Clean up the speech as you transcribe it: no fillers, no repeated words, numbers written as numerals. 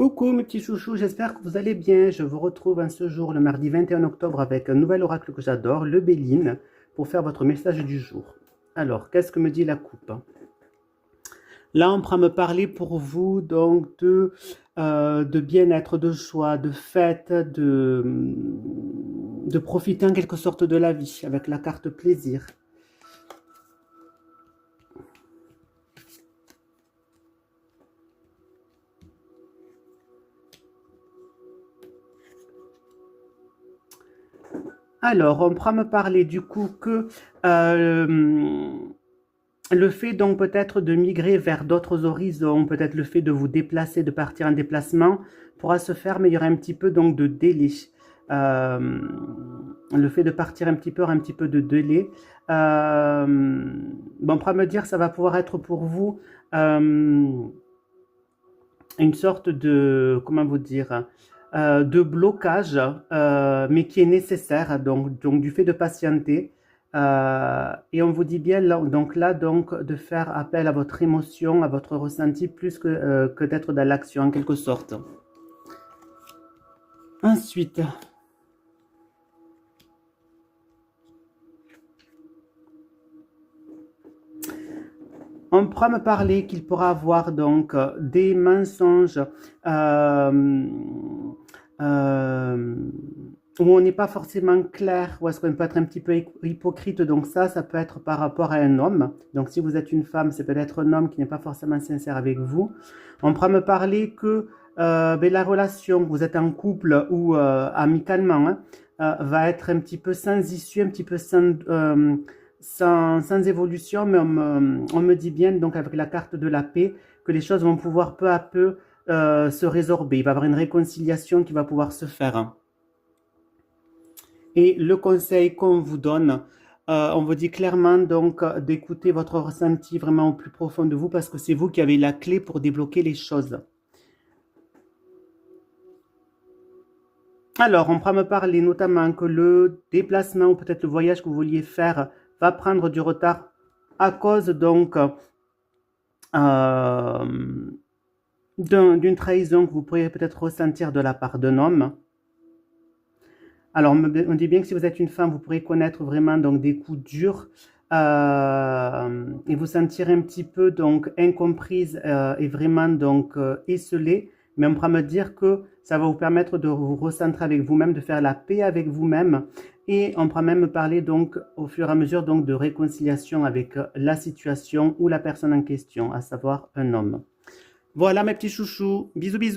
Coucou mes petits chouchous, j'espère que vous allez bien. Je vous retrouve en ce jour, le mardi 21 octobre, avec un nouvel oracle que j'adore, le Béline, pour faire votre message du jour. Alors, qu'est-ce que me dit la coupe? Là, on prend me parler pour vous donc de bien-être, de choix, de fête, de profiter en quelque sorte de la vie avec la carte plaisir. Alors, on pourra me parler du coup que le fait donc peut-être de migrer vers d'autres horizons, peut-être le fait de vous déplacer, de partir en déplacement, pourra se faire, mais il y aura un petit peu donc de délai. Le fait de partir un petit peu de délai. Bon, on pourra me dire, ça va pouvoir être pour vous une sorte de, comment vous dire, de blocage, mais qui est nécessaire, donc du fait de patienter. Et on vous dit bien donc de faire appel à votre émotion, à votre ressenti, plus que d'être dans l'action en quelque sorte. Ensuite, on pourra me parler qu'il pourra avoir donc des mensonges où on n'est pas forcément clair, ou est-ce qu'on peut être un petit peu hypocrite. Donc ça peut être par rapport à un homme. Donc si vous êtes une femme, c'est peut-être un homme qui n'est pas forcément sincère avec vous. On pourra me parler que la relation, vous êtes en couple ou amicalement, va être un petit peu sans issue, un petit peu sans évolution, mais on me dit bien, donc avec la carte de la paix, que les choses vont pouvoir peu à peu se résorber. Il va y avoir une réconciliation qui va pouvoir se faire. Et le conseil qu'on vous donne, on vous dit clairement donc d'écouter votre ressenti vraiment au plus profond de vous, parce que c'est vous qui avez la clé pour débloquer les choses. Alors, on pourra me parler notamment que le déplacement ou peut-être le voyage que vous vouliez faire va prendre du retard à cause donc d'une trahison que vous pourriez peut-être ressentir de la part d'un homme. Alors, on dit bien que si vous êtes une femme, vous pourrez connaître vraiment donc des coups durs et vous sentir un petit peu donc incomprise et vraiment donc esselée. Mais on pourra me dire que ça va vous permettre de vous recentrer avec vous-même, de faire la paix avec vous-même. Et on pourra même parler donc au fur et à mesure donc de réconciliation avec la situation ou la personne en question, à savoir un homme. Voilà mes petits chouchous. Bisous bisous.